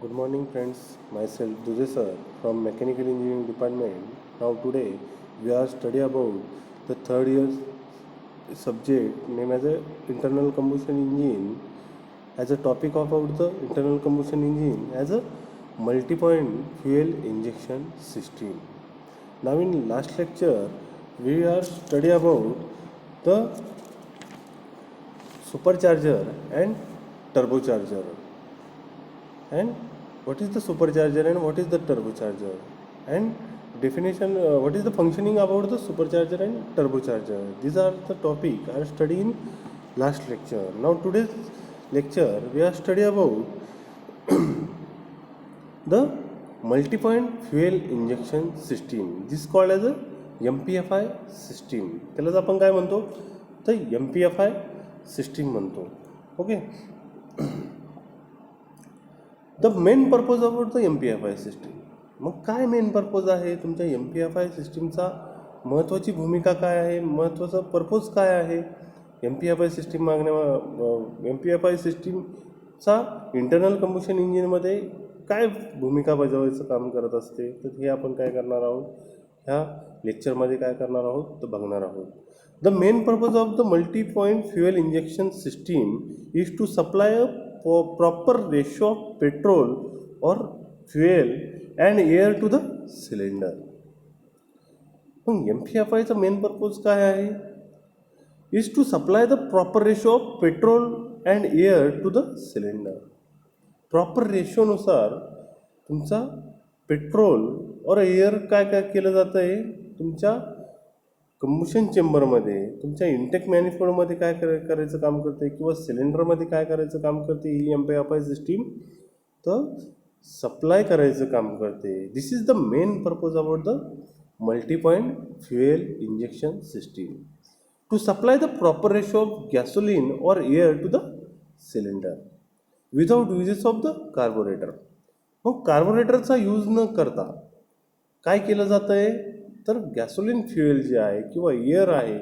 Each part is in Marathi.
Good morning friends, myself Duje sir from Mechanical Engineering Department. Now today we are study about the third year subject named as a internal combustion engine as a topic about the internal combustion engine as a multi-point fuel injection system. Now in last lecture we are study about the supercharger and turbocharger. And what is the supercharger and what is the turbocharger, and definition what is the functioning about the supercharger and turbocharger. These are the topic I study in last lecture. Now today's lecture we are study about the multi-point fuel injection system. This called as a MPFI system. त्यालाच आपण काय म्हणतो, तर MPFI सिस्टीम म्हणतो. Okay. The main purpose of the MPFI system. मग काय मेन पर्पज आहे तुमच्या MPFI सिस्टीमचा, महत्त्वाची भूमिका काय आहे, महत्त्वाचा पर्पज काय आहे MPFI सिस्टीम मागण्या. MPFI सिस्टीमचा इंटरनल कंबशन इंजिनमध्ये काय भूमिका बजावायचं काम करत असते, तर हे आपण काय करणार आहोत ह्या लेक्चरमध्ये काय करणार आहोत तर बघणार आहोत. The main purpose of the multi point fuel injection system is to supply a proper ratio of petrol or fuel and air to the cylinder. मग MPFIचा मेन पर्पज काय आहे, is to supply the proper ratio of petrol and air to the cylinder. Proper रेशोनुसार तुमचा पेट्रोल और एअर काय काय केलं जातं आहे तुमच्या कंबशन चेंबरमध्ये, तुमच्या इंटेक मॅनिफोल्डमध्ये काय करायचं काम करते किंवा सिलेंडरमध्ये काय करायचं काम करते ही MPFI सिस्टीम तर सप्लाय करायचं काम करते. This is the main purpose about the multi point fuel injection system, to supply the proper ratio of gasoline और air to the cylinder without uses of the carburettor. मग कार्बोरेटरचा यूज न करता काय केलं जातं आहे तर गॅसोलिन फ्युएल जे आहे किंवा एअर आहे,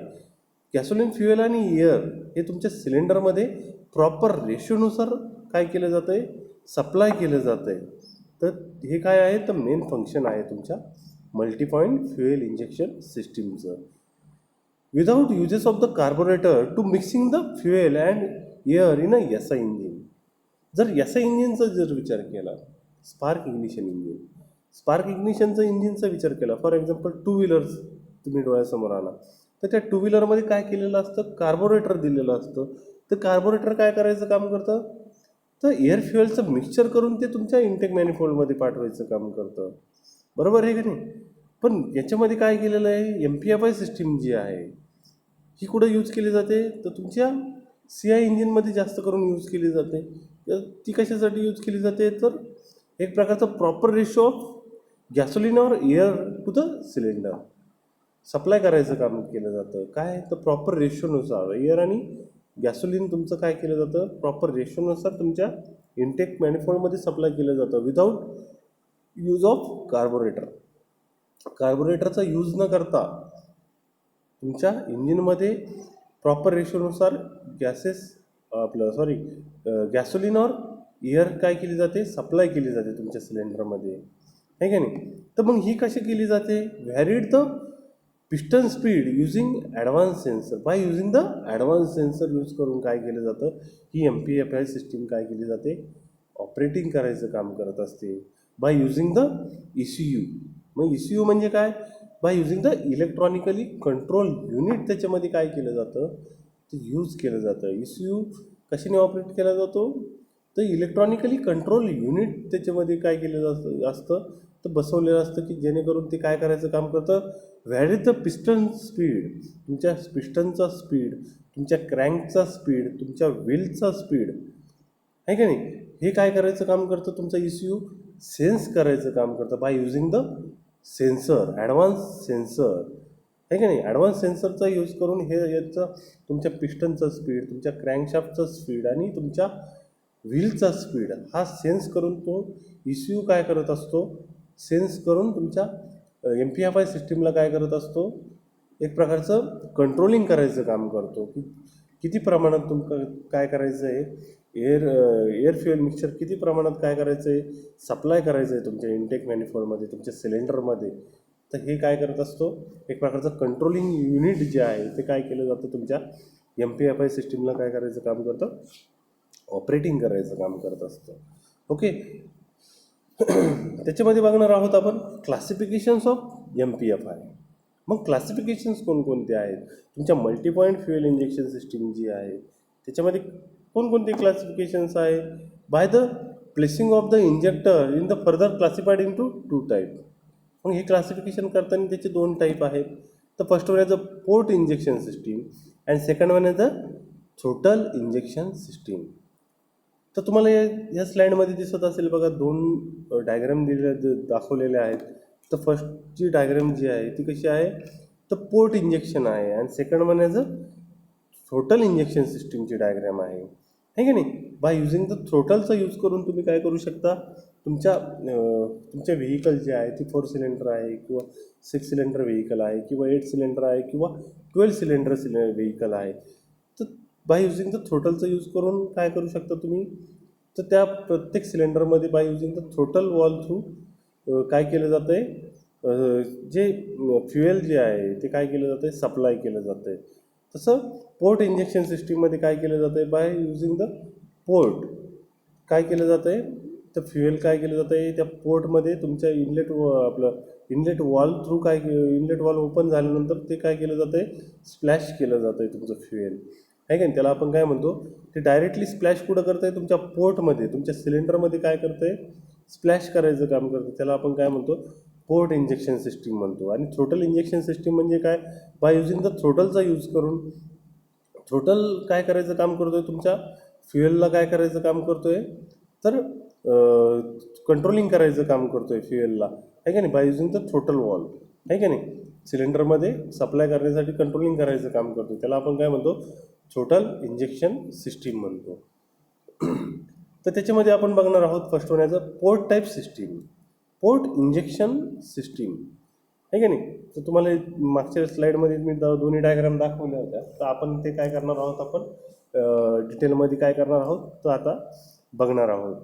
गॅसोलिन फ्युएल आणि एअर हे तुमच्या सिलेंडरमध्ये प्रॉपर रेशोनुसार काय केलं जातं आहे, सप्लाय केलं जातं आहे. तर हे काय आहे तर मेन फंक्शन आहे तुमच्या मल्टी पॉइंट फ्युएल इंजेक्शन सिस्टीमचं. Without uses of the carburettor to mixing the fuel and air in a SI engine. जर SI इंजिनचा जर विचार केला, स्पार्क इग्निशन इंजिन, स्पार्क इग्निशनचं इंजिनचा विचार केला, फॉर एक्झाम्पल टू व्हीलर्स तुम्ही डोळ्यासमोर आला तर त्या टू व्हीलरमध्ये काय केलेलं असतं, कार्बोरेटर दिलेलं असतं. तर कार्बोरेटर काय करायचं काम करतं तर एअर फ्युएलचं मिक्सचर करून ते तुमच्या इंटेक मॅनिफोल्डमध्ये पाठवायचं काम करतं. बरोबर आहे का नाही. पण याच्यामध्ये काय केलेलं आहे, MPFI सिस्टीम जी आहे ही कुठं यूज केली जाते तर तुमच्या CI इंजिनमध्ये जास्त करून यूज केली जाते. ती कशासाठी यूज केली जाते तर एक प्रकारचा प्रॉपर रेशो ऑफ गॅसोलिन और air to the cylinder supply करायचं काम केलं जातं. काय तर प्रॉपर रेशोनुसार एअर आणि गॅसोलिन तुमचं काय केलं जातं, प्रॉपर रेशोनुसार तुमच्या इंटेक मॅनिफोल्डमध्ये सप्लाय केलं जातं विदाऊट यूज ऑफ कार्बोरेटर. कार्बोरेटरचा यूज न करता तुमच्या इंजिनमध्ये प्रॉपर रेशोनुसार गॅसोलिन और एअर काय केली जाते, सप्लाय केली जाते तुमच्या सिलेंडरमध्ये, आहे का नाही. तर मग ही कशी केली जाते, व्हॅरिड the piston speed using advance sensor. By using the advance sensor use करून काय केलं जातं, ही MPFI सिस्टीम काय केली जाते, ऑपरेटिंग करायचं काम करत असते. By using the ECU. मग ECU म्हणजे काय, by using the electronically control unit त्याच्यामध्ये काय केलं जातं ते यूज केलं जातं. ECU कशाने ऑपरेट केला जातो तर इलेक्ट्रॉनिकली कंट्रोल युनिट त्याच्यामध्ये काय केलेलं असतं तर बसवलेलं असतं की जेणेकरून ते काय करायचं काम करतं, व्हॅरी द पिस्टन स्पीड, तुमच्या पिस्टनचा स्पीड, तुमच्या क्रँकचा स्पीड, तुमच्या व्हीलचा स्पीड, आहे का नाही, हे काय करायचं काम करतं तुमचं ECU सेन्स करायचं काम करतं by using the sensor, advance sensor, आहे का नाही. ॲडव्हान्स सेन्सरचा यूज करून हे याचं तुमच्या पिस्टनचा स्पीड, तुमच्या क्रँकशाफ्टचा स्पीड आणि तुमच्या व्हीलचा स्पीड हा सेन्स करून तो ECU काय करत असतो, सेन्स करून तुमच्या MPFI सिस्टीमला काय करत असतो, एक प्रकारचं कंट्रोलिंग करायचं काम करतो की किती प्रमाणात तुमचं काय करायचं आहे एअर फ्युएल मिक्सचर किती प्रमाणात काय करायचं आहे, सप्लाय करायचं आहे तुमच्या इनटेक मॅनिफोल्डमध्ये, तुमच्या सिलेंडरमध्ये. तर हे काय करत असतो, एक प्रकारचं कंट्रोलिंग युनिट जे आहे ते काय केलं जातं, तुमच्या MPFI सिस्टीमला काय करायचं काम करतं, ऑपरेटिंग करायचं काम करत असतं. ओके. त्याच्यामध्ये बघणार आहोत आपण क्लासिफिकेशन्स ऑफ MPFI. मग क्लासिफिकेशन्स कोणकोणते आहेत, तुमच्या multi point fuel injection system जी आहे त्याच्यामध्ये कोणकोणते क्लासिफिकेशन्स आहे. By the placing of the injector in the further classified into 2 type. मग हे क्लासिफिकेशन करताना त्याचे 2 टाईप आहेत. तर first one is the port injection system and second one is the throttle injection system. तर तुम्हाला या स्लाईडमध्ये दिसत असेल बघा, 2 डायग्राम दाखवलेले आहेत. तर फर्स्ट जी डायग्राम जी आहे ती कशी आहे, तर पोर्ट इंजेक्शन आहे आणि second one is a throttle injection सिस्टीमची डायग्राम आहे की नाही. बाय युझिंग द थ्रोटलचा यूज करून तुम्ही काय करू शकता, तुमच्या व्हेकल जे आहे ती 4 सिलेंडर आहे किंवा 6 सिलेंडर व्हेकल आहे किंवा 8 सिलेंडर आहे किंवा 12 सिलेंडर व्हेकल आहे. तर बाय युझिंग द थ्रोटलचा यूज करून काय करू शकता तुम्ही, तर त्या प्रत्येक सिलेंडरमध्ये bye using the throttle valve through काय केलं जातं आहे, जे फ्युएल जे आहे ते काय केलं जातं आहे, सप्लाय केलं जातं आहे. तसं पोर्ट इंजेक्शन सिस्टीममध्ये काय केलं जातं आहे, बाय युझिंग द पोर्ट काय केलं जातं आहे, तर फ्युएल काय केलं जातं आहे, त्या पोर्टमध्ये तुमच्या inlet valve through inlet valve open झाल्यानंतर ते काय केलं जातं आहे, स्प्लॅश केलं जातं आहे तुमचं फ्युएल आहे का नाही. त्याला आपण काय म्हणतो, ते डायरेक्टली स्प्लॅश कुठं करतं आहे, तुमच्या पोर्टमध्ये, तुमच्या सिलेंडरमध्ये काय करतं आहे, स्प्लॅश करायचं काम करतं. त्याला आपण काय म्हणतो, पोर्ट इंजेक्शन सिस्टीम म्हणतो. आणि थ्रोटल इंजेक्शन सिस्टीम म्हणजे काय, बाय युझिंग द थ्रोटलचा यूज करून थ्रोटल काय करायचं काम करतो आहे, तुमच्या फ्युएलला काय करायचं काम करतो आहे, तर कंट्रोलिंग करायचं काम करतो आहे फ्युएलला आहे का नाही, bye using the throttle wall आहे का नाही. सिलेंडरमध्ये सप्लाय करण्यासाठी कंट्रोलिंग करायचं काम करतो, त्याला आपण काय म्हणतो, थ्रोटल इंजेक्शन सिस्टीम म्हणतो. तर त्याच्यामध्ये आपण बघणार आहोत first one as a port type system, port injection system आहे का नाही. तर तुम्हाला मागच्या स्लाईडमध्ये मी दोन्ही डायग्राम दाखवल्या होत्या. तर आपण ते काय करणार आहोत, आपण डिटेलमध्ये काय करणार आहोत, तर आता बघणार आहोत.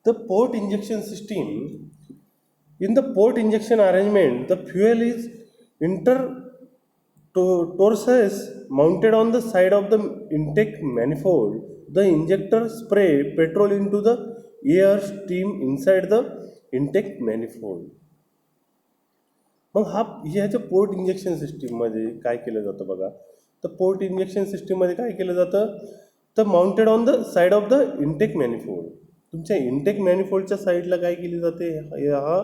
तर port injection system, in the port injection arrangement the fuel is torsos mounted on the side of the intake manifold. The injector spray petrol into the air stream inside the intake manifold. मग ह्याच्या पोर्ट इंजेक्शन सिस्टीममध्ये काय केलं जातं बघा. तर पोर्ट इंजेक्शन सिस्टीममध्ये काय केलं जातं, तर mounted on the side of the intake manifold. तुमच्या इंटेक मॅनिफोल्डच्या साईडला काय केली जाते, हा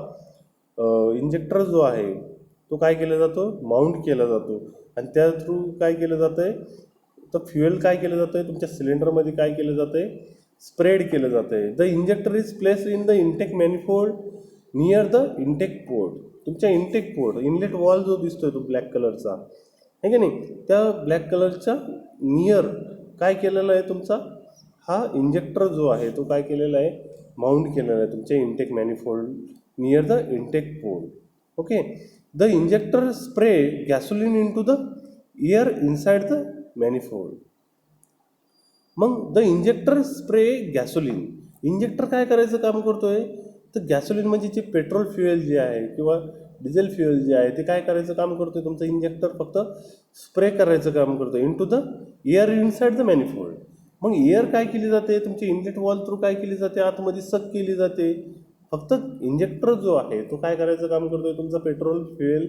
इंजेक्टर जो आहे तो काय केला जातो, माउंट केला जातो. आणि त्या थ्रू काय केलं जातं आहे, तर फ्युएल काय केलं जातं आहे, तुमच्या सिलेंडरमध्ये काय केलं जातं आहे, स्प्रेड केलं जातं आहे. The injector is placed in the intake manifold near the intake port. तुमच्या इंटेक पोर्ट, इनलेट वॉल जो दिसतोय तो ब्लॅक कलरचा आहे की नाही, त्या ब्लॅक कलरच्या नियर काय केलेलं आहे, तुमचा हा इंजेक्टर जो आहे तो काय केलेला आहे, माउंट केलेला आहे तुमच्या intake manifold near the intake port. Okay. The injector spray gasoline into the air inside the manifold. मग the injector spray gasoline, injector काय करायचं काम करतोय, तर गॅसोलिन म्हणजे जे पेट्रोल फ्युएल जे आहे किंवा डिझेल फ्युएल जे आहे ते काय करायचं काम करतोय, तुमचं इंजेक्टर फक्त स्प्रे करायचं काम करतोय into the air inside the manifold. मग एअर काय केली जाते, तुमची इनलेट वॉल थ्रू काय केली जाते, आतमध्ये सक केली जाते. फक्त इंजेक्टर जो आहे तो काय करायचं काम करतोय, तुमचं पेट्रोल फ्युएल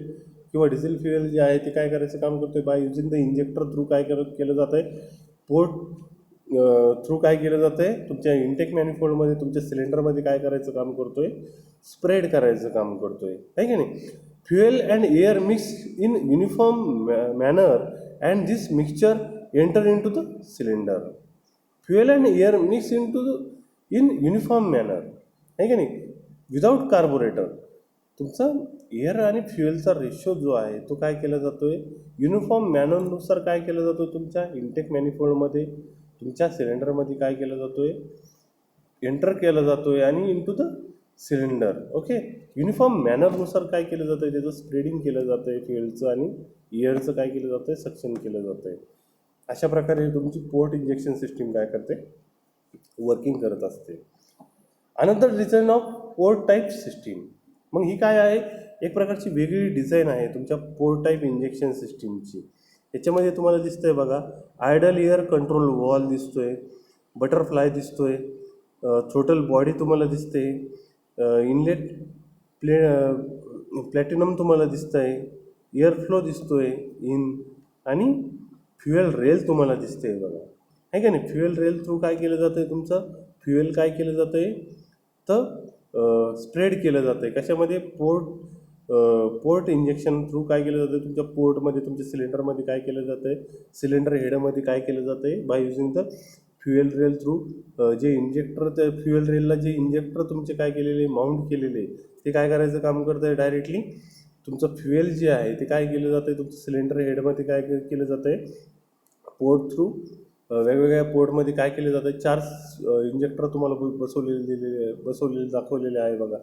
किंवा डिझेल फ्युएल जे आहे ते काय करायचं काम करतोय, by using the injector through काय केलं जातं आहे, पोर्ट थ्रू काय केलं जातं आहे, तुमच्या इंटेक मॅनिफोल्डमध्ये तुमच्या सिलेंडरमध्ये काय करायचं काम करतोय, स्प्रेड करायचं काम करतोय आहे की नाही. Fuel and air mix in uniform manner and this mixture enter into the cylinder. Fuel and air mix in uniform manner आहे की नाही, विदाऊट कार्बोरेटर. तुमचा एअर आणि फ्युएलचा रेशो जो आहे तो काय केला जातो आहे, युनिफॉर्म मॅनरनुसार काय केलं जातो आहे, तुमच्या इंटेक मॅनिफोल्डमध्ये तुमच्या सिलेंडरमध्ये काय केलं जातो आहे, एंटर केला जातो आहे आणि into the cylinder. Okay. Uniform मॅनरनुसार काय केलं जातं आहे, त्याचं स्प्रेडिंग केलं जातं आहे फ्युएलचं, आणि एअरचं काय केलं जातं आहे, सक्शन केलं जातं आहे. अशा प्रकारे तुमची पोर्ट इंजेक्शन सिस्टीम काय करते, वर्किंग करत असते. Another design of port type system. मग ही काय आहे, एक प्रकारची वेगळी डिझाईन आहे तुमच्या पोर्ट टाईप इंजेक्शन सिस्टीमची. याच्यामध्ये तुम्हाला दिसतंय बघा, आयडल एअर कंट्रोल वॉल दिसतोय, बटरफ्लाय दिसतोय, थ्रोटल बॉडी तुम्हाला दिसते, इनलेट प्लॅटिनम तुम्हाला दिसतंय, एअर फ्लो दिसतोय इन, आणि फ्युएल रेल तुम्हाला दिसते बघा, आहे का नाही. फ्युएल रेल थ्रू काय केलं जातं आहे, तुमचं फ्युएल काय केलं जातं आहे तर स्प्रेड केलं जातं आहे. कशामध्ये, पोर्ट इंजेक्शन थ्रू काय केलं जातं आहे, तुमच्या पोर्टमध्ये, तुमच्या सिलेंडरमध्ये काय केलं जातं आहे, सिलेंडर हेडमध्ये काय केलं जातं आहे, by using the fuel rail through. जे इंजेक्टर, त्या फ्युएल रेलला जे इंजेक्टर तुमचे काय केलेले, माउंट केलेले, ते काय करायचं काम करतं आहे, डायरेक्टली तुमचं फ्युएल जे आहे ते काय केलं जातं आहे, तुमचं सिलेंडर हेडमध्ये काय केलं जातं आहे, पोर्ट थ्रू वेगवेगळ्या पोर्टमध्ये काय केले जातं, 4 इंजेक्टर तुम्हाला बसवलेले दाखवलेले आहे बघा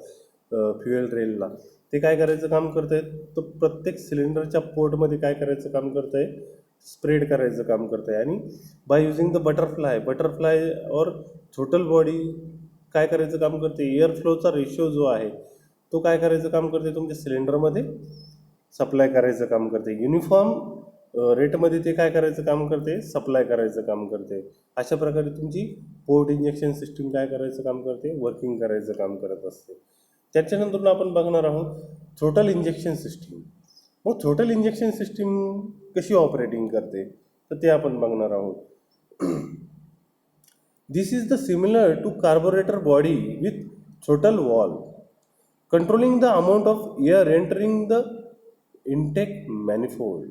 फ्युएल रेलला. ते काय करायचं काम करत आहे, तर प्रत्येक सिलेंडरच्या पोर्टमध्ये काय करायचं काम करत आहे, स्प्रेड करायचं काम करत आहे. आणि बाय युजिंग द बटरफ्लाय और थ्रोटल बॉडी काय करायचं काम करते, एअर फ्लोचा रेशो जो आहे तो काय करायचं काम करते, तुमच्या सिलेंडरमध्ये सप्लाय करायचं काम करते. युनिफॉर्म रेटमध्ये ते काय करायचं काम करते, सप्लाय करायचं काम करते. अशा प्रकारे तुमची पोर्ट इंजेक्शन सिस्टीम काय करायचं काम करते, वर्किंग करायचं काम करत असते. त्याच्यानंतर आपण बघणार आहोत थ्रोटल इंजेक्शन सिस्टीम. मग थ्रोटल इंजेक्शन सिस्टीम कशी ऑपरेटिंग करते, तर ते आपण बघणार आहोत. This is the similar to carburettor body with throttle valve controlling the amount of air entering the intake manifold.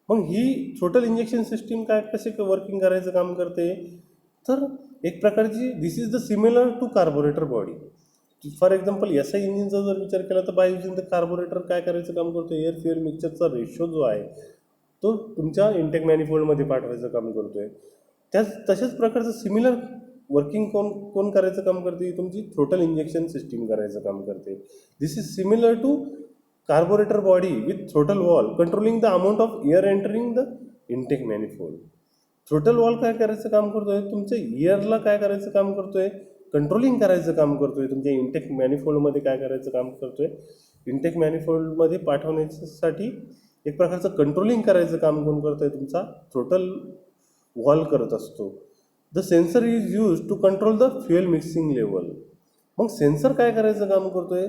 मग ही थ्रोटल इंजेक्शन सिस्टीम काय कसे वर्किंग करायचं काम करते, तर एक प्रकारची this is the similar to carburettor body. For example SI इंजिनचा जर विचार केला तर बाय युजिंग द कार्बोरेटर काय करायचं काम करतो, एअर फ्युएल मिक्सचरचा रेशो जो आहे तो तुमच्या इंटेक मॅनिफोल्डमध्ये पाठवायचं काम करतोय. तशाच प्रकारचं सिमिलर वर्किंग कोण करायचं काम करते, तुमची थ्रोटल इंजेक्शन सिस्टीम करायचं काम करते. This is similar to carburettor body with throttle valve controlling the amount of air entering the intake manifold. Throttle valve काय करायचं काम करतोय, तुमच्या एअरला काय करायचं काम करतोय, कंट्रोलिंग करायचं काम करतोय. तुमच्या इंटेक मॅनिफोल्डमध्ये काय करायचं काम करतोय, इंटेक मॅनिफोल्डमध्ये पाठवण्यासाठी एक प्रकारचं कंट्रोलिंग करायचं काम कोण करतोय, तुमचा थ्रोटल वॉल करत असतो. The sensor is use to control the fuel mixing level. मग सेन्सर काय करायचं काम करतोय,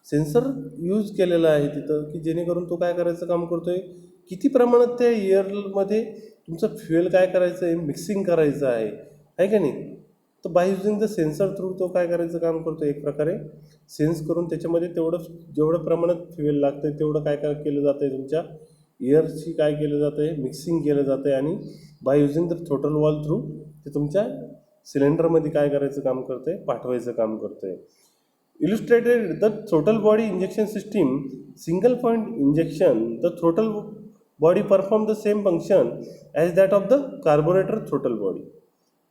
सेन्सर यूज केलेला आहे तिथं की जेणेकरून तो काय करायचं काम करतोय, किती प्रमाणात त्या एअरमध्ये तुमचं फ्युएल काय करायचं आहे, मिक्सिंग करायचं आहे का नाही. तर by using the sensor through तो काय करायचं काम करतो, एक प्रकारे सेन्स करून त्याच्यामध्ये जेवढं प्रमाणात फ्युएल लागतं आहे तेवढं काय केलं जातं आहे, तुमच्या एअरची काय केलं जातं आहे, मिक्सिंग केलं जातं आहे. आणि by using the throttle valve through ते तुमच्या सिलेंडरमध्ये काय करायचं काम करतं आहे, पाठवायचं काम करतं आहे. Illustrated the throttle body injection system, single point injection, the throttle body perform the same function as that of the carburetor throttle body.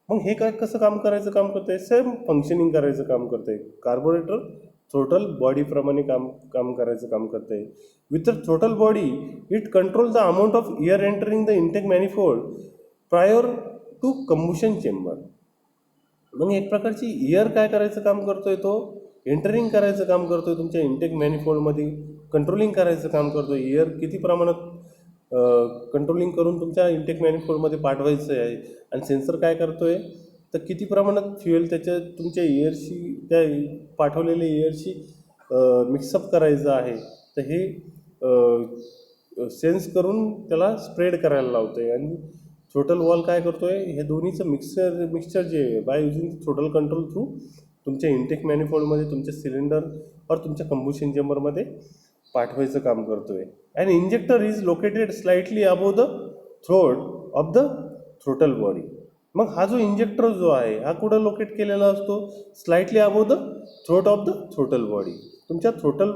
मग हे काय कसं काम करायचं काम करतंय, सेम फंक्शनिंग करायचं काम करतंय. कार्बोरेटर थ्रोटल बॉडीप्रमाणे काम करायचं काम करतंय. With the throttle body it control the amount of air entering the intake manifold prior to combustion chamber. मग एक प्रकारची एअर काय करायचं काम करतोय, तो एंटरिंग करायचं काम करतोय तुमच्या इंटेक मॅनिफोल्डमध्ये, कंट्रोलिंग करायचं काम करतोय. एअर किती प्रमाणात कंट्रोलिंग करून तुमच्या इंटेक मॅनिफोल्डमध्ये पाठवायचं आहे. आणि सेन्सर काय करतोय, तर किती प्रमाणात फ्युएल तुमच्या एअरशी, त्या पाठवलेल्या एअरशी मिक्सअप करायचं आहे. तर हे सेन्स करून त्याला स्प्रेड करायला लावतोय. आणि थ्रोटल वॉल काय करतोय, हे दोन्हीचं मिक्सचर जे आहे by using throttle control through तुमच्या इंटेक मॅनिफोल्डमध्ये, तुमच्या सिलेंडर और तुमच्या कंबुशन चेंबरमध्ये पाठवायचं काम करतोय. And injector is located slightly above the throat of the throttle body. मग हा जो इंजेक्टर जो आहे हा कुठं लोकेट केलेला असतो, slightly above the throat of the throttle body. तुमच्या थ्रोटल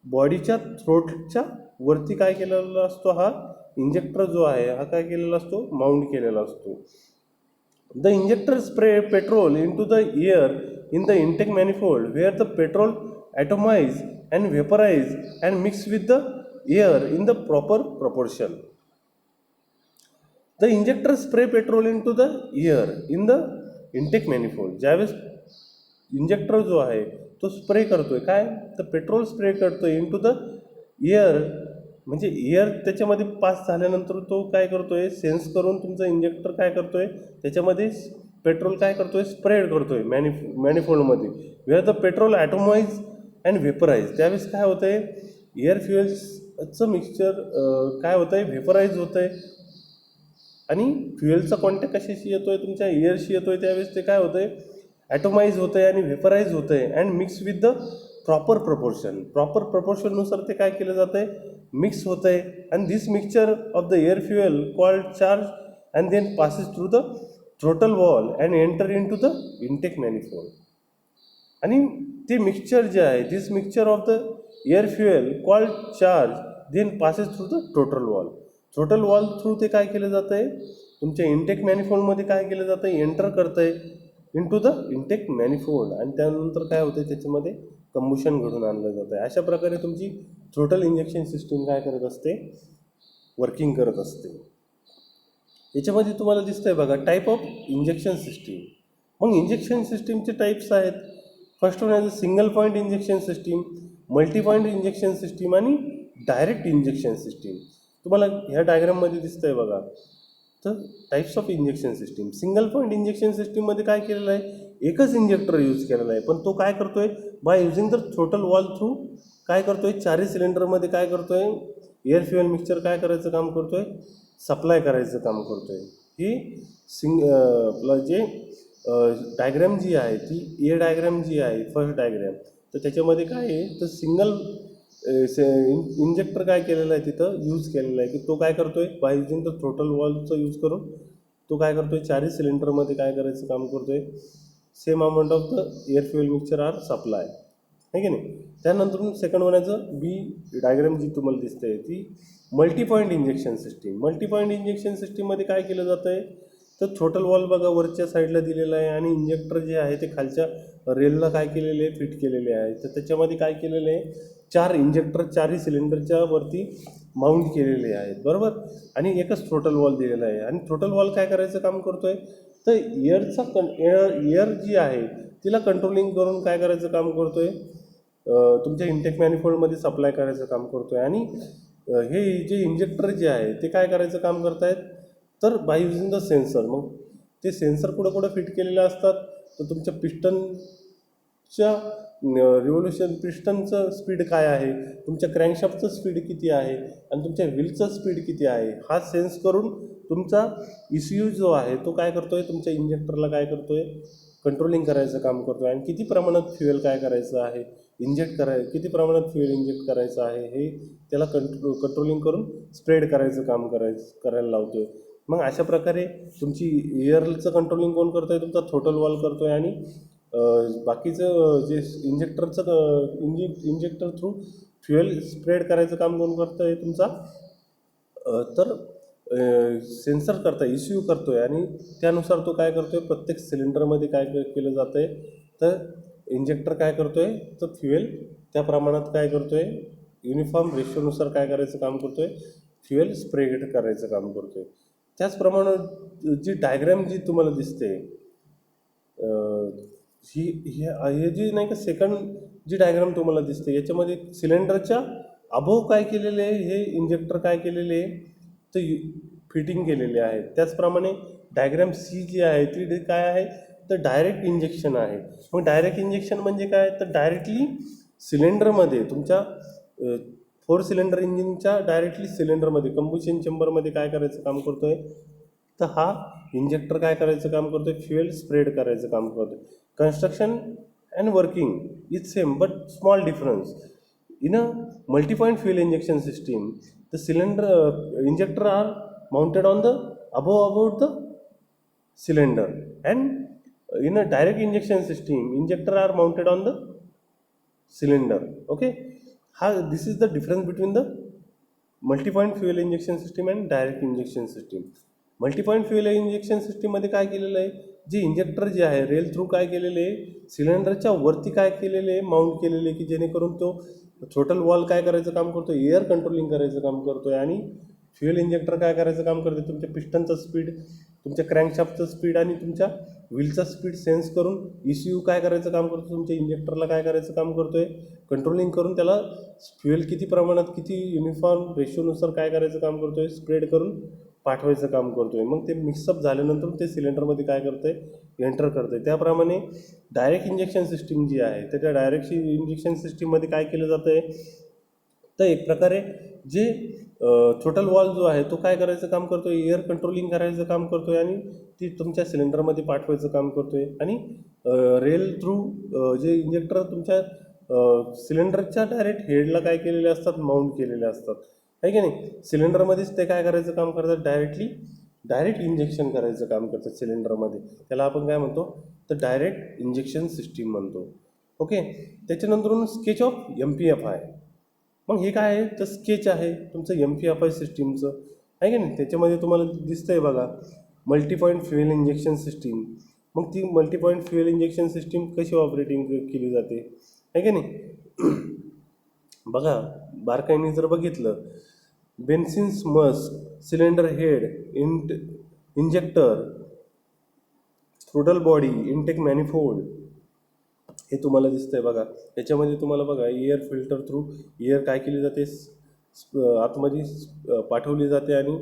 बॉडीच्या थ्रोटच्या वरती काय केलेला असतो, हा इंजेक्टर जो आहे हा काय केलेला असतो, माउंट केलेला असतो. The injector spray petrol into the air in the intake manifold where the petrol atomize and vaporize and mix with the air in the proper proportion. The injector spray petrol into the air in the intake manifold. ज्यावेळेस इंजेक्टर जो आहे तो स्प्रे करतोय काय, तर पेट्रोल स्प्रे करतोय इन टू द एअर, म्हणजे एअर त्याच्यामध्ये पास झाल्यानंतर तो काय करतोय, सेन्स करून तुमचा इंजेक्टर काय करतोय, त्याच्यामध्ये पेट्रोल काय करतोय, स्प्रेड करतोय मॅनिफोल्डमध्ये. Where the petrol atomise and vaporise. त्यावेळेस काय होतंय, एअर फ्युएल्सचं मिक्सचर काय होतंय, व्हेपराईज होतंय आणि फ्युएलचा कॉन्टॅक्ट कशाशी येतोय, तुमच्या एअरशी येतोय. त्यावेळेस ते काय होतंय, ॲटोमाइज होतंय आणि व्हेपराईज होतंय and mix with the proper proportion. Proper प्रपोर्शननुसार ते काय केलं जातंय, मिक्स होतंय. And this mixture of the air fuel called charge and then passes through the throttle valve and enter into the intake manifold. आणि ते मिक्सचर जे आहे, this mixture of the air fuel called charge then passes through the throttle valve. Throttle valve through ते काय केलं जातं आहे, तुमच्या इंटेक मॅनिफोल्डमध्ये काय केलं जातं आहे, एंटर करतं आहे into the intake manifold. आणि त्यानंतर काय होतं आहे, त्याच्यामध्ये कंबुशन घडून आणलं जातं आहे. अशा प्रकारे तुमची थ्रोटल इंजेक्शन सिस्टीम काय करत असते, वर्किंग करत असते. याच्यामध्ये तुम्हाला दिसतंय बघा, टाईप ऑफ इंजेक्शन सिस्टीम. मग इंजेक्शन सिस्टीमचे टाईप्स आहेत. फर्स्ट वन आहे single point injection system, multi point injection system आणि डायरेक्ट इंजेक्शन सिस्टीम. तुम्हाला ह्या डायग्राममध्ये दिसतंय बघा. तर types of injection system, single point injection सिस्टीममध्ये काय केलेलं आहे, एकच इंजेक्टर यूज केलेला आहे, पण तो काय करतोय, by using the throttle valve through काय करतोय, चारही सिलेंडरमध्ये काय करतोय, एअर फ्युएल मिक्सचर काय करायचं काम करतोय, सप्लाय करायचं काम करतोय. ही आपलं जे डायग्रॅम जी आहे ती ए डायग्रॅम जी आहे, फर्स्ट डायग्रॅम, तर त्याच्यामध्ये काय आहे, तर सिंगल इंजेक्टर काय केलेलं आहे तिथं यूज केलेला आहे, की तो काय करतोय, बाय युझिंग द थ्रोटल वॉलचा यूज करून तो काय करतोय, चारही सिलेंडरमध्ये काय करायचं काम करतोय, same amount of the air fuel mixture are supply, आहे की नाही. त्यानंतर सेकंड बनायचं बी डायग्राम जी तुम्हाला दिसते ती multi point injection system. Multi point injection सिस्टीममध्ये काय केलं जातं आहे, तर थ्रोटल वॉल बघा वरच्या साईडला दिलेला आहे आणि इंजेक्टर जे आहे ते खालच्या रेलला काय केलेले आहे, फिट केलेले आहे. तर त्याच्यामध्ये काय केलेलं आहे, चार इंजेक्टर चारही सिलेंडरच्या वरती माउंट केलेले आहेत, बरोबर. आणि एकच थ्रोटल वॉल दिलेला आहे. आणि थ्रोटल वॉल काय करायचं काम करतोय, तर एअर जी आहे तिला कंट्रोलिंग करून काय करायचं काम करतोय, तुमच्या इंटेक मॅनिफोल्डमध्ये सप्लाय करायचं काम करतोय. आणि हे जे इंजेक्टर जे आहे ते काय करायचं काम करतायत, तर बाय युझिंग द सेन्सर. मग ते सेन्सर कुठं कुठं फिट केलेले असतात, तर तुमच्या पिस्टनच्या रिव्होल्युशन, पिस्टनचं स्पीड काय आहे, तुमच्या क्रँकशाफ्टचं स्पीड किती आहे आणि तुमच्या व्हीलचं स्पीड किती आहे, हा सेन्स करून तुमचा ECU जो आहे तो काय करतोय, तुमच्या इंजेक्टरला काय करतोय, कंट्रोलिंग करायचं काम करतोय. आणि किती प्रमाणात फ्युएल काय करायचं आहे, किती प्रमाणात फ्युएल इंजेक्ट करायचं आहे, हे त्याला कंट्रोलिंग करून स्प्रेड करायचं काम करायला लावतोय. मग अशा प्रकारे तुमची एअरचं कंट्रोलिंग कोण करतोय, तुमचा थ्रोटल वॉल करतोय. आणि बाकीचं जे इंजेक्टर थ्रू फ्युएल स्प्रेड करायचं काम कोण करतोय, तुमचा तर सेन्सर करतोय, ECU करतोय. आणि त्यानुसार तो काय करतोय, प्रत्येक सिलेंडरमध्ये काय केलं जातंय, तर इंजेक्टर काय करतोय, तर फ्युएल त्या प्रमाणात काय करतोय, युनिफॉर्म रेशोनुसार काय करायचं काम करतोय, फ्युएल स्प्रे करायचं काम करतोय. त्याचप्रमाणे जी डायग्रॅम जी तुम्हाला दिसते, हे जी नाही का सेकंड जी डायग्राम तुम्हाला दिसते, याच्यामध्ये सिलेंडरच्या अबोव काय केलेले आहे, हे इंजेक्टर काय केलेले आहे, तर फिटिंग केलेले आहे. त्याचप्रमाणे डायग्राम C जी आहे ती काय आहे, तर डायरेक्ट इंजेक्शन आहे. मग डायरेक्ट इंजेक्शन म्हणजे काय, तर डायरेक्टली सिलेंडरमध्ये तुमच्या 4 सिलेंडर इंजिनच्या डायरेक्टली सिलेंडरमध्ये कंबशन चेंबरमध्ये काय करायचं काम करतोय, तर हा इंजेक्टर काय करायचं काम करतोय, फ्युएल स्प्रेड करायचं काम करतोय. Construction and working is same but small difference. In a multi point fuel injection system the injector are mounted on the about the cylinder, and in a direct injection system injector are mounted on the cylinder. Okay, this is the difference between the multi point fuel injection system and direct injection system. Multi point fuel injection सिस्टीममध्ये काय केलेलं आहे, जे इंजेक्टर जे आहे रेल थ्रू काय केलेले आहे, सिलेंडरच्या वरती काय केलेले आहे, माउंट केलेले आहे, की जेणेकरून तो थ्रोटल वॉल काय करायचं काम करतो, एअर कंट्रोलिंग करायचं काम करतोय. आणि फ्युएल इंजेक्टर काय करायचं काम करते, तुमच्या पिस्टनचं स्पीड, तुमच्या क्रँकशाफ्टचं स्पीड आणि तुमच्या व्हीलचा स्पीड सेन्स करून ECU काय करायचं काम करतो, तुमच्या इंजेक्टरला काय करायचं काम करतोय, कंट्रोलिंग करून त्याला फ्युएल किती प्रमाणात, किती युनिफॉर्म रेशोनुसार काय करायचं काम करतोय, स्प्रेड करून पाठवायचं काम करतोय. मग ते मिक्सअप झाल्यानंतर ते सिलेंडरमध्ये काय करतंय, एंटर करतंय. त्याप्रमाणे डायरेक्ट इंजेक्शन सिस्टीम जी आहे, त्याच्या डायरेक्ट इंजेक्शन सिस्टीममध्ये काय केलं जातं आहे, तर एक प्रकारे जे थ्रोटल वॉल जो आहे तो काय करायचं काम करतो, एअर कंट्रोलिंग करायचं काम करतो आहे आणि ती तुमच्या सिलेंडरमध्ये पाठवायचं काम करतो आहे. आणि रेल थ्रू जे इंजेक्टर तुमच्या सिलेंडरच्या डायरेक्ट हेडला काय केलेले असतात, माउंट केलेले असतात, आहे की नाही. सिलेंडरमध्येच ते काय करायचं काम करतात, डायरेक्ट इंजेक्शन करायचं काम करतात सिलेंडरमध्ये. त्याला आपण काय म्हणतो, तर डायरेक्ट इंजेक्शन सिस्टीम म्हणतो. ओके. त्याच्यानंतर स्केच ऑफ MPFI. मग हे काय आहे, तर स्केच आहे तुमचं MPFI सिस्टीमचं, आहे की नाही. त्याच्यामध्ये तुम्हाला दिसतंय बघा, multi point fuel injection system. मग ती multi point fuel injection system कशी ऑपरेटिंग केली जाते, आहे की नाही. बघा बारकाईने जर बघितलं, benzene Musk, cylinder head, injector, throttle body, intake manifold, हे तुम्हाला दिसतंय बघा. याच्यामध्ये तुम्हाला बघा एअर फिल्टर थ्रू एअर काय केली जाते, आतमध्ये पाठवली जाते आणि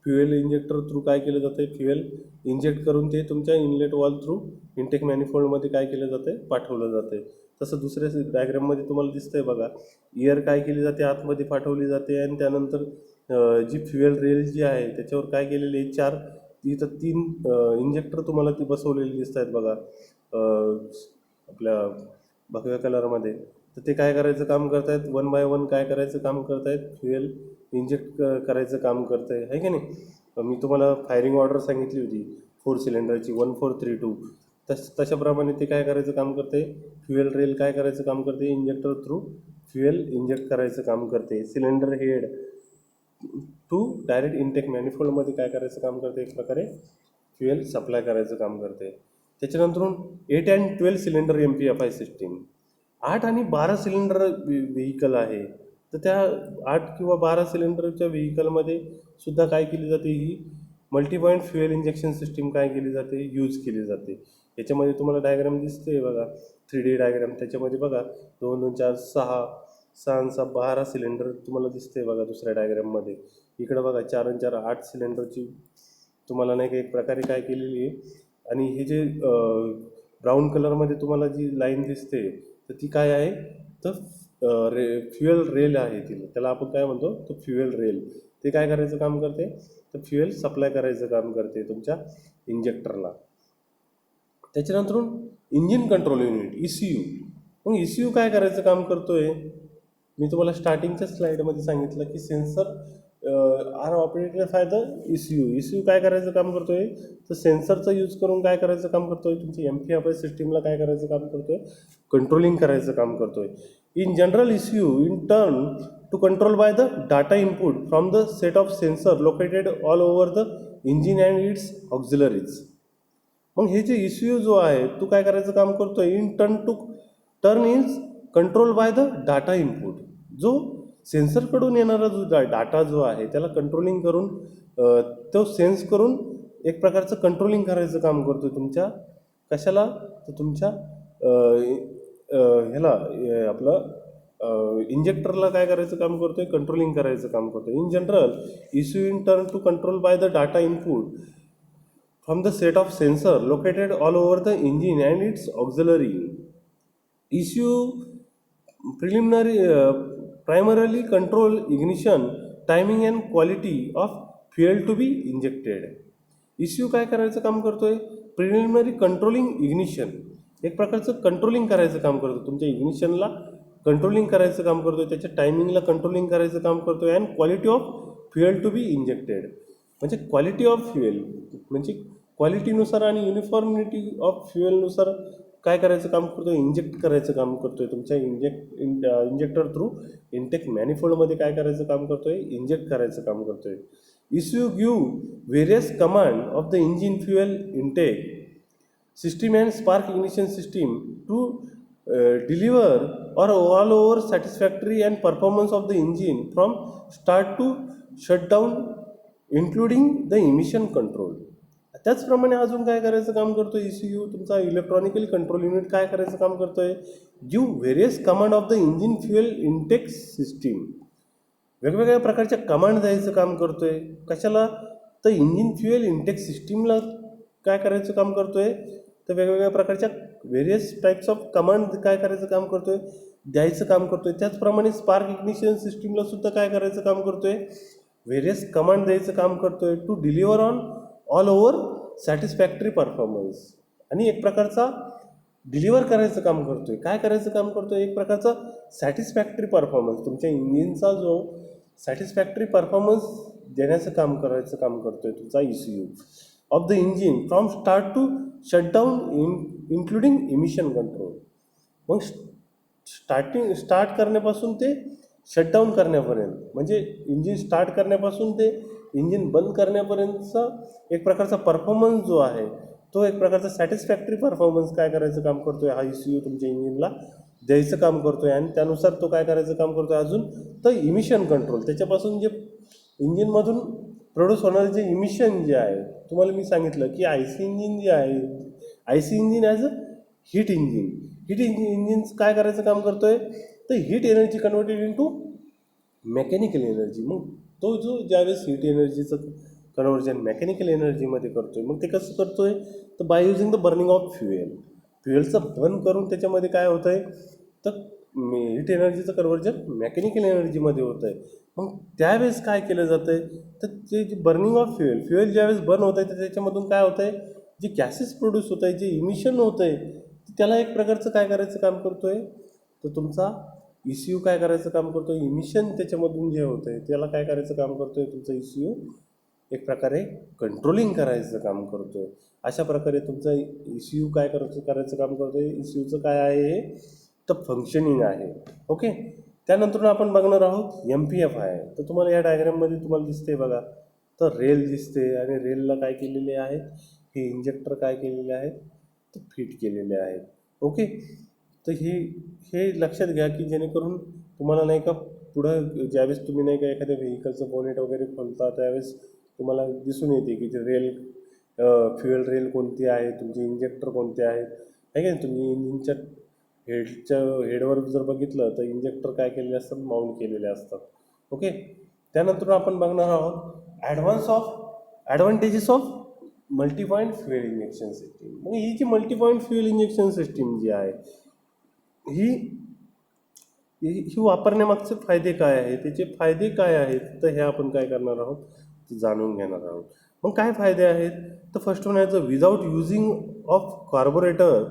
फ्युएल इंजेक्टर थ्रू काय केलं जातं, फ्युएल इंजेक्ट करून ते तुमच्या इनलेट वॉल थ्रू इनटेक मॅनिफोल्डमध्ये काय केलं जातं, पाठवलं जातं. तसं दुसऱ्या डायग्राममध्ये तुम्हाला दिसतंय बघा, एअर काय केली जाते, आतमध्ये पाठवली जाते आणि त्यानंतर जी फ्युएल रेल जी आहे त्याच्यावर काय केलेली आहे, इथं 3 इंजेक्टर तुम्हाला ती बसवलेली दिसत आहेत बघा आपल्या भगव्या कलरमध्ये. तर ते काय करायचं काम करतायत, 1 बाय 1 काय करायचं काम करतायत, फ्युएल इंजेक्ट करायचं काम करतंय, आहे की नाही. मी तुम्हाला फायरिंग ऑर्डर सांगितली होती 4 सिलेंडरची, 1432. तशाप्रमाणे ते काय करायचं काम करते, फ्युएल रेल काय करायचं काम करते, इंजेक्टर थ्रू फ्युएल इंजेक्ट करायचं काम करते. Cylinder head to direct intake मॅनिफोल्डमध्ये काय करायचं काम करते, एक प्रकारे फ्युएल सप्लाय करायचं काम करते. त्याच्यानंतरून 8 and 12 सिलेंडर MPFI सिस्टीम. 8 आणि 12 सिलेंडर व्हेकल आहे. तर त्या 8 किंवा 12 सिलेंडरच्या व्हेकलमध्ये सुद्धा काय केली जाते, ही multi point fuel injection system काय केली जाते, यूज केली जाते. याच्यामध्ये तुम्हाला डायग्राम दिसते बघा, 3D डायग्राम. त्याच्यामध्ये बघा 2 2 4 6 6 आणि 6 12 सिलेंडर तुम्हाला दिसते बघा दुसऱ्या डायग्राममध्ये. इकडं बघा 4 आणि 4 8 सिलेंडरची तुम्हाला नाही का एक प्रकारे काय केलेली आहे. आणि हे जे ब्राऊन कलरमध्ये तुम्हाला जी लाईन दिसते, तर ती काय आहे, तर फ्युएल रेल आहे. त्याला आपण काय म्हणतो, तर फ्युएल रेल. ते काय करायचं काम करते, तर फ्युएल सप्लाय करायचं काम करते तुमच्या इंजेक्टरला. त्याच्यानंतर इंजिन कंट्रोल युनिट ECU. मग ECU काय करायचं काम करतोय, मी तुम्हाला स्टार्टिंगच्या स्लाईडमध्ये सांगितलं की sensor are operated by the ECU काय करायचं काम करतोय, तर सेन्सरचा यूज करून काय करायचं काम करतोय, तुमची MPFI सिस्टीमला काय करायचं काम करतोय, कंट्रोलिंग करायचं काम करतोय. In general ECU in turn to control by the data input from the set of sensor located all over the engine and its auxiliaries. मग हे जे ECU जो आहे तो काय करायचं काम करतोय, in turn is control by the data input. जो सेन्सरकडून येणारा जो डाटा जो आहे त्याला कंट्रोलिंग करून तो सेन्स करून एक प्रकारचं कंट्रोलिंग करायचं काम करतो तुमच्या कशाला, तर तुमच्या ह्याला आपलं इंजेक्टरला काय करायचं काम करतोय, कंट्रोलिंग करायचं काम करतोय. In general ECU in turn to control by the data input from the set of sensor located all over the engine and its auxiliary. ECU primarily control ignition, timing and quality of fuel to be injected. ECU काय करायचं काम करतोय, प्रिलिमिनरी कंट्रोलिंग इग्निशन, एक प्रकारचं कंट्रोलिंग करायचं काम करतो. तुमच्या इग्निशनला कंट्रोलिंग करायचं काम करतोय, त्याच्या टायमिंगला कंट्रोलिंग करायचं काम करतोय. And quality of fuel to be injected, म्हणजे क्वालिटी ऑफ फ्युएल म्हणजे क्वालिटीनुसार आणि युनिफॉर्मिटी ऑफ फ्युएलनुसार काय करायचं काम करतोय, इंजेक्ट करायचं काम करतोय. तुमच्या इंजेक्टर थ्रू इनटेक मॅनिफोल्डमध्ये काय करायचं काम करतोय, इंजेक्ट करायचं काम करतोय. ECU give various command of the engine fuel intake system and spark ignition system to deliver or all over satisfactory and performance of the engine from start to shutdown including the emission control. त्याचप्रमाणे अजून काय करायचं काम करतो ECU तुमचा इलेक्ट्रॉनिकली कंट्रोल युनिट काय करायचं काम करतोय, give various command of the engine fuel intake system. वेगवेगळ्या प्रकारच्या कमांड द्यायचं काम करतोय. कशाला? तर इंजिन फ्युएल इनटेक सिस्टीमला काय करायचं काम करतोय, तर वेगवेगळ्या प्रकारच्या व्हेरियस टाईप्स ऑफ कमांड काय करायचं काम करतोय, द्यायचं काम करतोय. त्याचप्रमाणे स्पार्क इग्निशन सिस्टीमला सुद्धा काय करायचं काम करतोय, व्हेरियस कमांड द्यायचं काम करतोय to deliver on all over satisfactory performance. आणि एक प्रकारचा डिलिव्हर करायचं काम करतोय. काय करायचं काम करतोय, एक प्रकारचा सॅटिस्फॅक्टरी परफॉर्मन्स, तुमच्या इंजिनचा जो सॅटिस्फॅक्टरी परफॉर्मन्स देण्याचं काम करतोय तुमचा ECU of the engine from start to shutdown including emission control. मग स्टार्ट करण्यापासून ते शटडाऊन करण्यापर्यंत, म्हणजे इंजिन स्टार्ट करण्यापासून ते इंजिन बंद करण्यापर्यंतचा एक प्रकारचा परफॉर्मन्स जो आहे तो एक प्रकारचा सॅटिस्फॅक्टरी परफॉर्मन्स काय करायचं काम करतोय, हा ECU तुमच्या इंजिनला द्यायचं काम करतोय. आणि त्यानुसार तो काय करायचं काम करतोय अजून, तर इमिशन कंट्रोल, त्याच्यापासून जे इंजिनमधून प्रोड्यूस होणारे जे इमिशन जे आहे, तुम्हाला मी सांगितलं की IC इंजिन जे आहे, IC engine as a heat engine काय करायचं काम करतोय, तर heat energy converted into mechanical energy. मग तो जो ज्यावेळेस हीट एनर्जीचं कन्व्हर्जन मेकॅनिकल एनर्जीमध्ये करतोय, मग ते कसं करतोय, तर by using the burning of फ्युएलचं बर्न करून त्याच्यामध्ये काय होतं आहे, तर हीट एनर्जीचं कन्व्हर्जन मेकॅनिकल एनर्जीमध्ये होतं आहे. मग त्यावेळेस काय केलं जातं आहे, तर ते जे बर्निंग ऑफ फ्युएल ज्यावेळेस बर्न होत आहे, तर त्याच्यामधून काय होतं आहे, जे गॅसेस प्रोड्यूस होत आहे, जे इमिशन होतं आहे, त्याला एक प्रकारचं काय करायचं काम करतो आहे, तर तुमचा ECU काय करायचं काम करतो आहे, इमिशन त्याच्यामधून जे होतं आहे त्याला काय करायचं काम करतो आहे, तुमचा ECU एक प्रकारे कंट्रोलिंग करायचं काम करतो आहे. अशा प्रकारे तुमचं ECU काय करायचं काम करतो आहे, ECUचं काय आहे हे, तर फंक्शनिंग आहे. ओके. त्यानंतर आपण बघणार आहोत MPFI. तर तुम्हाला या डायग्राममध्ये तुम्हाला दिसते बघा, तर रेल दिसते आणि रेलला काय केलेले आहेत, हे इंजेक्टर काय केलेले आहेत, तर फिट केलेले आहेत. ओके. तर हे लक्षात घ्या की जेणेकरून तुम्हाला नाही का पुढं ज्यावेळेस तुम्ही नाही का एखाद्या व्हेकलचं बोनेट वगैरे खोलता त्यावेळेस तुम्हाला दिसून येते की ते रेल फ्युएल रेल कोणती आहे, तुमचे इंजेक्टर कोणते आहेत, आहे का. तुम्ही इंजिनच्या हेडवर जर बघितलं तर इंजेक्टर काय केलेले असतात, माउंट केलेले असतात. ओके. त्यानंतर आपण बघणार आहोत advantages of multi point fuel injection system. मग ही जी multi point fuel injection system जी आहे ही वापरण्यामागचे फायदे काय आहेत, त्याचे फायदे काय आहेत, तर हे आपण काय करणार आहोत, ते जाणून घेणार आहोत. मग काय फायदे आहेत, तर फर्स्ट वन आहे without using of carburettor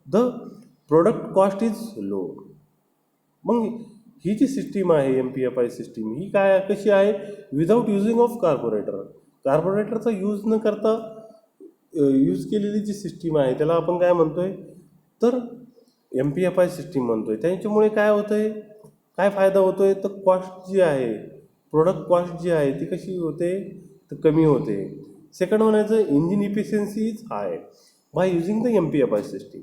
the product cost is low. मग ही जी सिस्टीम आहे MPFI सिस्टीम ही काय कशी आहे, विदाउट युझिंग ऑफ कार्बोरेटरचा यूज न करता यूज केलेली जी सिस्टीम आहे त्याला आपण काय म्हणतोय, तर MPFI सिस्टीम म्हणतोय. त्याच्यामुळे काय होतं आहे, काय फायदा होतो आहे, तर कॉस्ट जी आहे, प्रोडक्ट कॉस्ट जी आहे ती कशी होते, तर कमी होते. सेकंड म्हणायचं engine efficiency is high by using the MPFI system.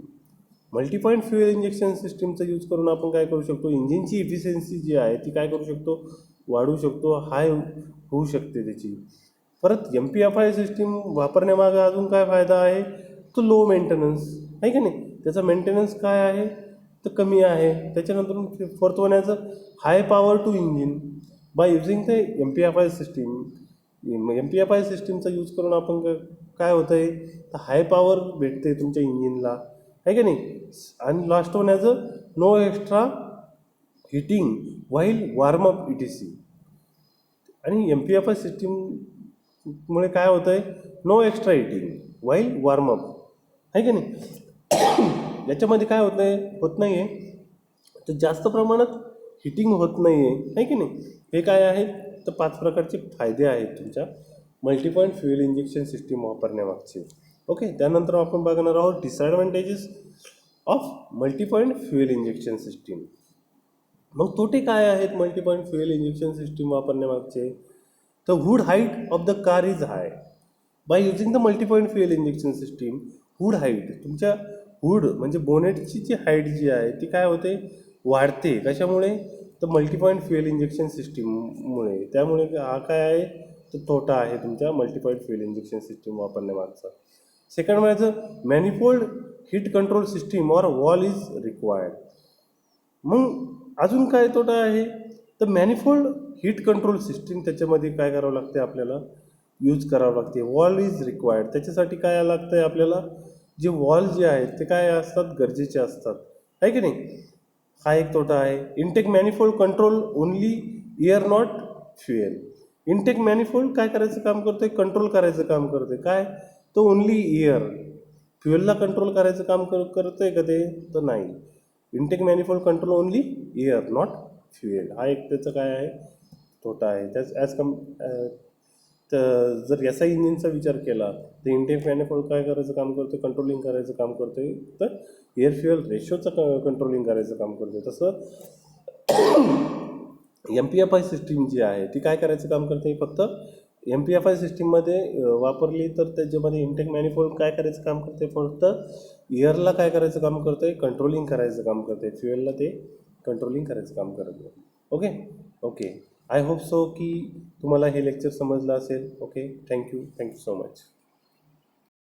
Multi point fuel injection सिस्टीमचा यूज करून आपण काय करू शकतो, इंजिनची इफिशियन्सी जी आहे ती काय करू शकतो, वाढवू शकतो, हाय होऊ शकते त्याची. परत MPFI सिस्टीम वापरण्यामागे अजून काय फायदा आहे, तो लो मेंटेनन्स आहे की नाही, त्याचा मेंटेनन्स काय आहे, तर कमी आहे. त्याच्यानंतर fourth one high power to engine by using the MPFI system. MPFI सिस्टीमचा यूज करून आपण काय होतं आहे, तर हाय पॉवर भेटते तुमच्या इंजिनला, आहे का नाही. आणि last one no extra heating while warmup ETC. आणि MPFI सिस्टीममुळे काय होतं आहे, no extra heating while warmup, आहे का नाही. याच्यामध्ये काय होत नाही आहे, तर जास्त प्रमाणात हिटिंग होत नाही आहे की नाही. हे काय आहे, तर 5 प्रकारचे फायदे आहेत तुमच्या multi point fuel injection system वापरण्यामागचे. ओके. त्यानंतर आपण बघणार आहोत disadvantages of multi point fuel injection system. मग तोटे काय आहेत multi point fuel injection system वापरण्यामागचे, तर hood height of the car is high by using the multi point fuel injection system. Hood height, तुमच्या हुड म्हणजे बोनेटची जी हाईट जी आहे ती काय होते, वाढते. कशामुळे, तर मल्टीपॉईंट फ्युएल इंजेक्शन सिस्टीममुळे, त्यामुळे हा काय आहे, तो तोटा आहे तुमच्या मल्टीपॉईंट फ्युएल इंजेक्शन सिस्टीम वापरण्यामागचा. सेकंड म्हणायचं manifold heat control system or wall is required. मग अजून काय तोटा आहे, तर मॅनिफोल्ड हीट कंट्रोल सिस्टीम त्याच्यामध्ये काय करावं लागते, आपल्याला यूज करावं लागते. वॉल इज रिक्वायर्ड, त्याच्यासाठी काय लागतं आहे आपल्याला, जे वॉल जे आहेत ते काय असतात, गरजेचे असतात, आहे की नाही. हा एक तोटा आहे. Intake manifold control only air not fuel. Intake manifold काय करायचं काम करतोय, कंट्रोल करायचं काम करतोय, काय, तो ओनली एअर, फ्युएलला कंट्रोल करायचं काम करतोय का ते, तर नाही. Intake manifold control only air not fuel, हा एक त्याचं काय आहे, तोटा आहे. त्याच तर जर एस आय इंजिनचा विचार केला तर इनटेक मॅनिफोल्ड काय करायचं काम करतो, कंट्रोलिंग करायचं काम करतोय, तर एअर फ्युएल रेशोचं कंट्रोलिंग करायचं काम करतोय. तसं M P F I system जी आहे ती काय करायचं काम करते, फक्त एम पी एफ आय सिस्टीममध्ये वापरली तर त्याच्यामध्ये इनटेक मॅनिफोल्ड काय करायचं काम करते, फक्त एअरला काय करायचं काम करतं आहे, कंट्रोलिंग करायचं काम करते, फ्युएलला ते कंट्रोलिंग करायचं काम करत नाही. Okay okay, I hope so की तुम्हाला हे लेक्चर समजलं असेल. Okay, thank you so much.